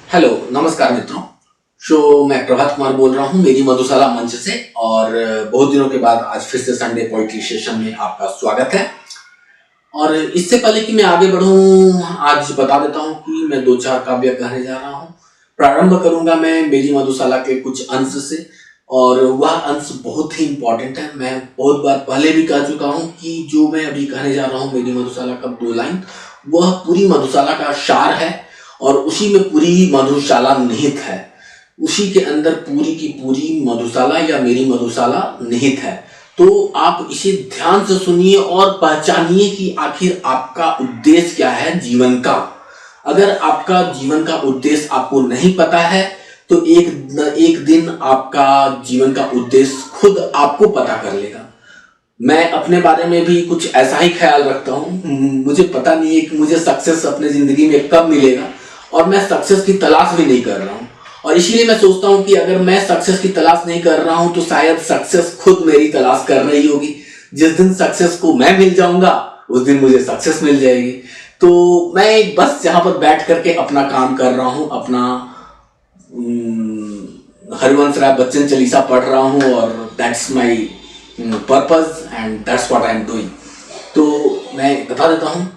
Hello, नमस्कार मित्रों। मैं प्रभात कुमार बोल रहा हूँ मेरी मधुशाला मंच से। और बहुत दिनों के बाद आज फिर से संडे पोइट्री सेशन में आपका स्वागत है। और इससे पहले कि मैं आगे बढ़ूं, आज बता देता हूं कि मैं दो चार काव्य कहने जा रहा हूं। प्रारंभ करूंगा मैं मेरी मधुशाला के कुछ अंश से, और वह अंश बहुत ही इंपॉर्टेंट है। मैं बहुत बार पहले भी कह चुका हूं कि जो मैं अभी कहने जा रहा हूं मेरी मधुशाला का 2 लाइन, वह पूरी मधुशाला का सार है और उसी में पूरी मधुशाला निहित है। उसी के अंदर पूरी की पूरी मधुशाला या मेरी मधुशाला निहित है। तो आप इसे ध्यान से सुनिए और पहचानिए कि आखिर आपका उद्देश्य क्या है जीवन का। अगर आपका जीवन का उद्देश्य आपको नहीं पता है तो एक दिन आपका जीवन का उद्देश्य खुद आपको पता कर लेगा। मैं अपने बारे में भी कुछ ऐसा ही ख्याल रखता हूँ। मुझे पता नहीं है कि मुझे सक्सेस अपने जिंदगी में कब मिलेगा, और मैं सक्सेस की तलाश भी नहीं कर रहा हूँ। और इसीलिए मैं सोचता हूँ कि अगर मैं सक्सेस की तलाश नहीं कर रहा हूँ तो शायद सक्सेस खुद मेरी तलाश कर रही होगी। जिस दिन सक्सेस को मैं मिल जाऊंगा उस दिन मुझे सक्सेस मिल जाएगी। तो मैं बस यहाँ पर बैठ करके अपना काम कर रहा हूँ, अपना हरिवंश राय बच्चन चालीसा पढ़ रहा हूँ, और that's my purpose and that's what I am doing. तो मैं बता देता हूँ।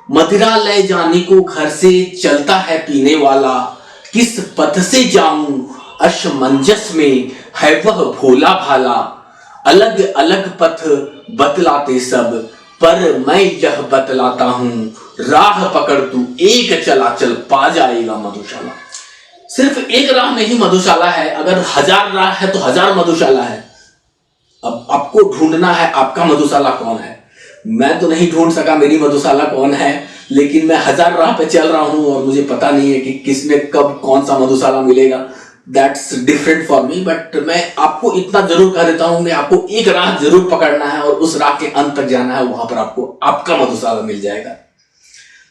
मदिरा ले जाने को घर से चलता है पीने वाला, किस पथ से जाऊं असमंजस में है वह भोला भाला। अलग अलग पथ बतलाते सब, पर मैं यह बतलाता हूं राह पकड़ तू एक चला चल पा जाएगा मधुशाला। सिर्फ एक राह नहीं मधुशाला है, अगर 1000 राह है तो 1000 मधुशाला है। अब आपको ढूंढना है आपका मधुशाला कौन है। मैं तो नहीं ढूंढ सका मेरी मधुशाला कौन है, लेकिन मैं 1000 राह पे चल रहा हूं और मुझे पता नहीं है कि किसमें कब कौन सा मधुशाला मिलेगा। That's different for me, but मैं आपको इतना जरूर कह देता हूं, मैं आपको एक राह जरूर पकड़ना है और उस राह के अंत तक जाना है, वहां पर आपको आपका मधुशाला मिल जाएगा।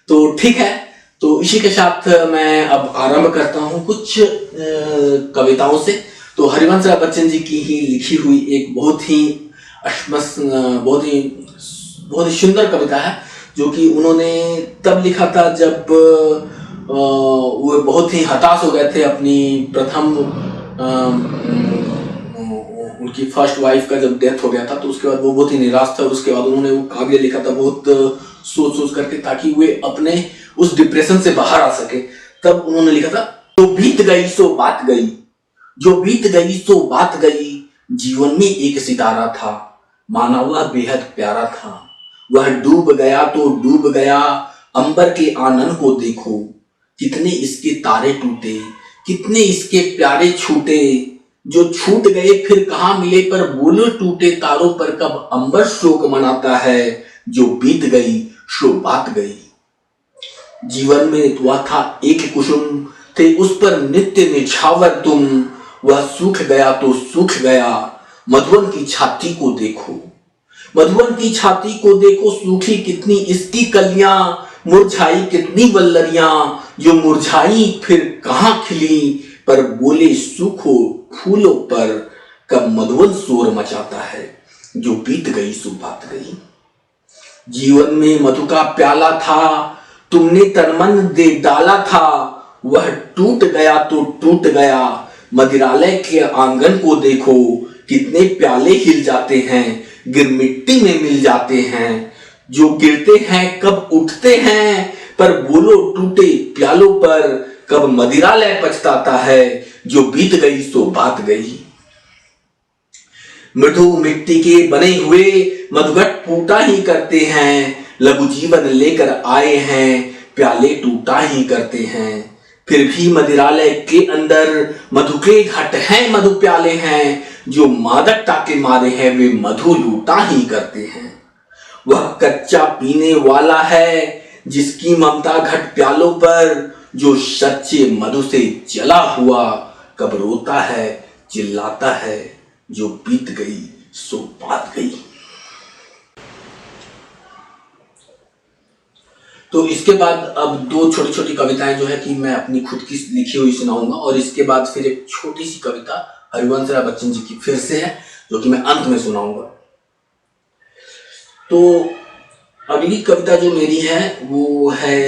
तो ठीक है, तो इसी के साथ मैं अब आरंभ करता हूं कुछ कविताओं से। तो हरिवंश राय बच्चन जी की ही लिखी हुई एक बहुत ही बहुत ही सुंदर कविता है, जो कि उन्होंने तब लिखा था जब वो बहुत ही हताश हो गए थे अपनी प्रथम उनकी फर्स्ट वाइफ का जब डेथ हो गया था। तो उसके बाद वो बहुत ही निराश था, और उसके बाद उन्होंने वो काव्य लिखा था बहुत सोच सोच करके, ताकि वे अपने उस डिप्रेशन से बाहर आ सके। तब उन्होंने लिखा था, जो बीत गई सो बात गई, जो बीत गई सो बात गई, जीवन में एक सितारा था, माना वह बेहद प्यारा था। वह डूब गया तो डूब गया, अंबर के आनंद को देखो, कितने इसके तारे टूटे, कितने इसके प्यारे छूटे। जो छूट गए फिर कहाँ मिले, पर बोलो टूटे तारों पर कब अंबर शोक मनाता है। जो बीत गई सो बात गई। जीवन में वह था एक कुसुम, थे उस पर नित्य निछावर तुम, वह सूख गया तो सूख गया। मधुवन की छाती को देखो, मधुवन की छाती को देखो, सूखी कितनी इसकी कलियां, मुरझाई कितनी वल्लरियां, जो मुरझाई फिर कहां खिली, पर बोले सूखो फूलों पर कब मधुवन शोर मचाता है। जो बीत गई सो बात गई। जीवन में मधु का प्याला था, तुमने तनमन दे डाला था, वह टूट गया तो टूट गया। मदिरालय के आंगन को देखो, कितने प्याले हिल जाते हैं, गिर मिट्टी में मिल जाते हैं। जो गिरते हैं कब उठते हैं, पर बोलो टूटे प्यालों पर कब मदिरालय पछताता है। जो बीत गई सो बात गई। मृदु मिट्टी के बने हुए मधुघट फूटा ही करते हैं, लघु जीवन लेकर आए हैं, प्याले टूटा ही करते हैं। फिर भी मदिरालय के अंदर मधु के घट हैं, मधु प्याले हैं, जो मादकता के मारे हैं वे मधु लूटा ही करते हैं। वह कच्चा पीने वाला है जिसकी ममता घट प्यालों पर, जो सच्चे मधु से जला हुआ कब रोता है चिल्लाता है। जो बीत गई सो बात गई। तो इसके बाद अब 2 छोटी छोटी कविताएं जो है कि मैं अपनी खुद की लिखी हुई सुनाऊंगा, और इसके बाद फिर एक छोटी सी कविता हरिवंश राय बच्चन जी की फिर से है, जो कि मैं अंत में सुनाऊंगा। तो अगली कविता जो मेरी है वो है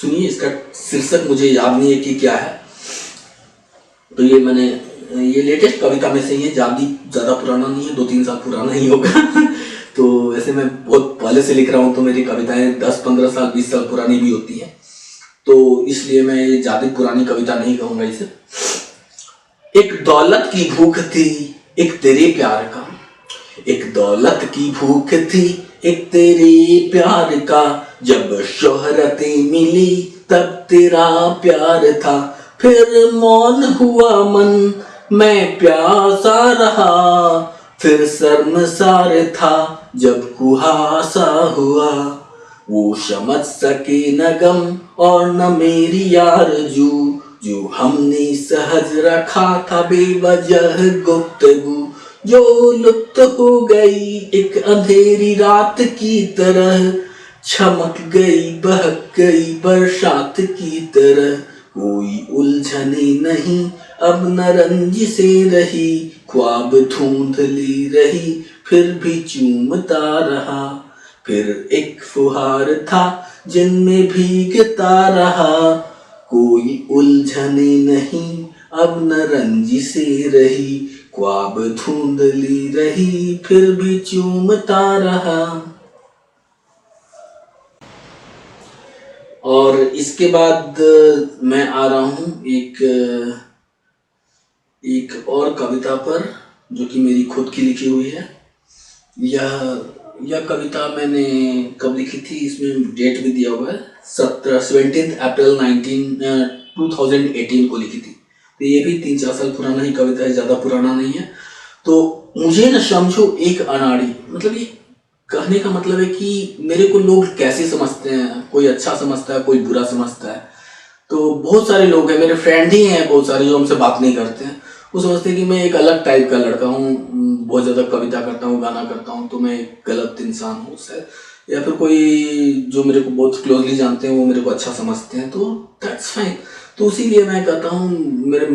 सुनिए, इसका शीर्षक मुझे याद नहीं है कि क्या है। तो ये लेटेस्ट कविता में से ही है, ज़्यादा पुराना नहीं है, 2-3 साल पुराना ही होगा। तो वैसे मैं बहुत पहले से लिख रहा हूँ, तो मेरी कविताएं 10-15 साल 20 साल पुरानी भी होती हैं, तो इसलिए मैं ज़्यादा पुरानी कविता नहीं कहूँगा इसे। एक दौलत की भूख थी एक तेरे प्यार का, एक दौलत की भूख थी एक तेरे प्यार का, जब शोहरतें मिली तब तेरा प्यार था, फिर मौन हुआ मन मैं प्यासा रहा, फिर शर्मसार था जब कुहासा हुआ, वो समझ सके न गम और न मेरी आरज़ू, जो हमने सहज रखा था बेवजह गुफ्तगू, जो लुप्त हो गई एक अंधेरी रात की तरह, चमक गई बहक गई बरसात की तरह, कोई उलझने नहीं अब न रंजिशें रही, ख्वाब धुंधली रही फिर भी चूमता रहा, फिर एक फुहार था जिनमें भीगता रहा, कोई उलझने नहीं अब न रंजिशें रही, ख्वाब धुंधली रही फिर भी चूमता रहा। और इसके बाद मैं आ रहा हूँ एक और कविता पर, जो कि मेरी खुद की लिखी हुई है। यह कविता मैंने कब लिखी थी, इसमें डेट भी दिया हुआ है, 17 अप्रैल 2018 को लिखी थी। तो ये भी 3-4 साल पुराना ही कविता है, ज़्यादा पुराना नहीं है। तो मुझे न समझो एक अनाड़ी, मतलब ये कहने का मतलब है कि मेरे को लोग कैसे समझते हैं, कोई अच्छा समझता है, कोई बुरा समझता है। तो बहुत सारे लोग हैं, मेरे फ्रेंड ही हैं बहुत सारे, जो हमसे बात नहीं करते हैं, वो समझते हैं कि मैं एक अलग टाइप का लड़का हूँ, बहुत ज़्यादा कविता करता हूँ, गाना करता हूँ, तो मैं एक गलत इंसान हूँ शायद, या फिर कोई जो मेरे को बहुत क्लोजली जानते हैं वो मेरे को अच्छा समझते हैं, तो दैट्स फाइन। तो इसीलिए मैं कहता हूँ, मेरे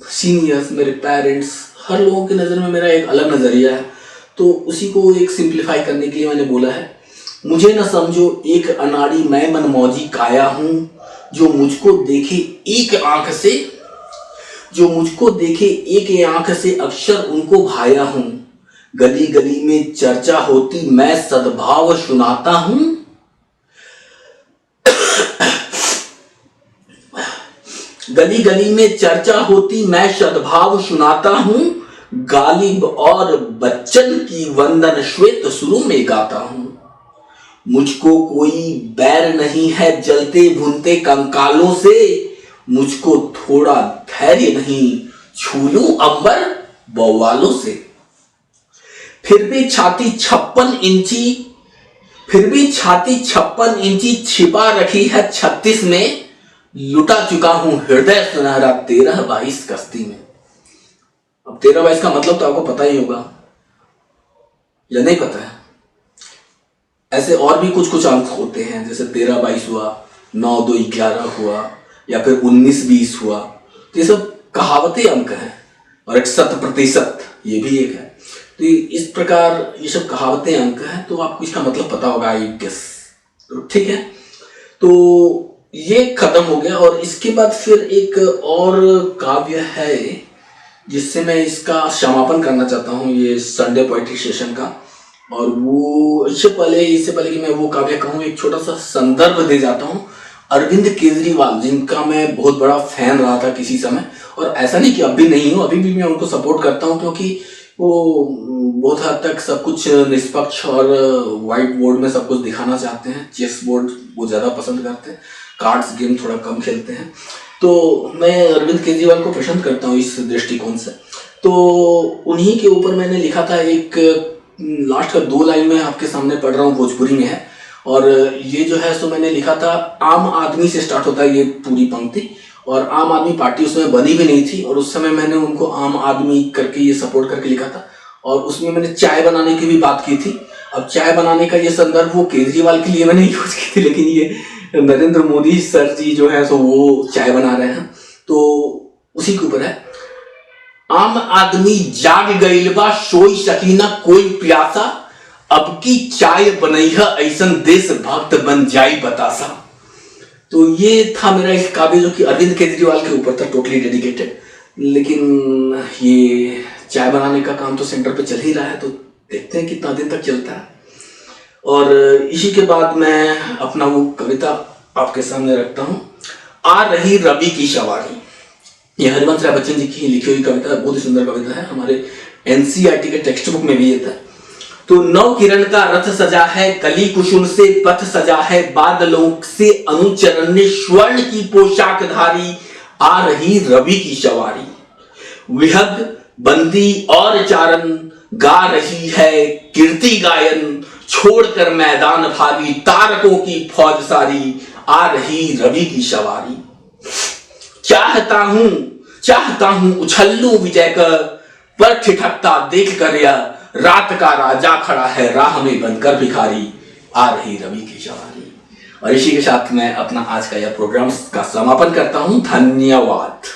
सीनियर्स, मेरे पेरेंट्स, हर लोगों की नज़र में मेरा एक अलग नज़रिया है, तो उसी को एक सिंप्लीफाई करने के लिए मैंने बोला है, मुझे न समझो एक अनाड़ी मैं मनमौजी काया हूँ, जो मुझको देखे एक आंख से, जो मुझको देखे एक आंख से अक्सर उनको भाया हूँ, गली गली में चर्चा होती मैं सद्भाव सुनाता हूँ, गली गली में चर्चा होती मैं सद्भाव सुनाता हूँ, गालिब और बच्चन की वंदन श्वेत सुरों में गाता हूँ, मुझको कोई बैर नहीं है जलते भुनते कंकालों से, मुझको थोड़ा धैर्य नहीं छू लूं अंबर बौवालों से, फिर भी छाती 56 इंची छिपा रखी है 36 में, लुटा चुका हूं हृदय सुनहरा 13-22 कश्ती में। अब 13-22 का मतलब तो आपको पता ही होगा या नहीं पता है? ऐसे और भी कुछ अंक होते हैं, जैसे 13-22 हुआ, 9-2-11 हुआ, या फिर 19-20 हुआ, तो ये सब कहावती अंक हैं, और एक 100% ये भी एक है। तो इस प्रकार ये सब कहावतें अंक हैं, तो आपको इसका मतलब पता होगा, आई गेस। तो ठीक है, तो ये खत्म हो गया। और इसके बाद फिर एक और काव्य है जिससे मैं इसका समापन करना चाहता हूँ, ये संडे पोएट्री सेशन का। और वो इससे पहले कि मैं वो काव्य कहूँ, एक छोटा सा संदर्भ दे जाता हूँ। अरविंद केजरीवाल, जिनका मैं बहुत बड़ा फैन रहा था किसी समय, और ऐसा नहीं कि अभी नहीं हूँ, अभी भी मैं उनको सपोर्ट करता हूँ, क्योंकि वो बहुत हद तक सब कुछ निष्पक्ष और व्हाइट बोर्ड में सब कुछ दिखाना चाहते हैं। चेस बोर्ड वो ज़्यादा पसंद करते हैं, कार्ड्स गेम थोड़ा कम खेलते हैं। तो मैं अरविंद केजरीवाल को पसंद करता हूँ इस दृष्टिकोण से। तो उन्हीं के ऊपर मैंने लिखा था, एक लास्ट का 2 लाइन में आपके सामने पढ़ रहा हूँ, भोजपुरी में है। और ये जो है सो मैंने लिखा था, आम आदमी से स्टार्ट होता है ये पूरी पंक्ति, और आम आदमी पार्टी उसमें बनी भी नहीं थी, और उस समय मैंने उनको आम आदमी करके ये सपोर्ट करके लिखा था। और उसमें मैंने चाय बनाने की भी बात की थी। अब चाय बनाने का ये संदर्भ वो केजरीवाल के लिए मैंने यूज की थी, लेकिन ये नरेंद्र मोदी सर जी जो है सो वो चाय बना रहे हैं, तो उसी के ऊपर है। आम आदमी जाग गइल बा, सोई सकीना कोई प्यासा, अब की चाय बनैहा ऐसन देश भक्त बन जाई बतासा। तो ये था मेरा एक काव्य जो कि अरविंद केजरीवाल के ऊपर था, टोटली डेडिकेटेड। लेकिन ये चाय बनाने का काम तो सेंटर पे चल ही रहा है, तो देखते हैं कितना दिन तक चलता है। और इसी के बाद मैं अपना वो कविता आपके सामने रखता हूँ, आ रही रवि की सवारी। ये हरिवंश राय बच्चन जी की लिखी हुई कविता है, बहुत ही सुंदर कविता है, हमारे एनसीईआरटी के टेक्स्ट बुक में भी ये था। तो नौ किरण का रथ सजा है, कली कुसुम से पथ सजा है, बादलों से अनुचरण ने स्वर्ण की पोशाक धारी, आ रही रवि की सवारी। विहग बंदी और चारण गा रही है कीर्ति गायन, छोड़कर मैदान भागी तारकों की फौज सारी, आ रही रवि की सवारी। चाहता हूं उछल्लू विजय कर, पर ठिठकता देख कर यह रात का राजा खड़ा है राह में बनकर भिखारी, आ रही रवि की सवारी। और इसी के साथ मैं अपना आज का यह प्रोग्राम का समापन करता हूं। धन्यवाद।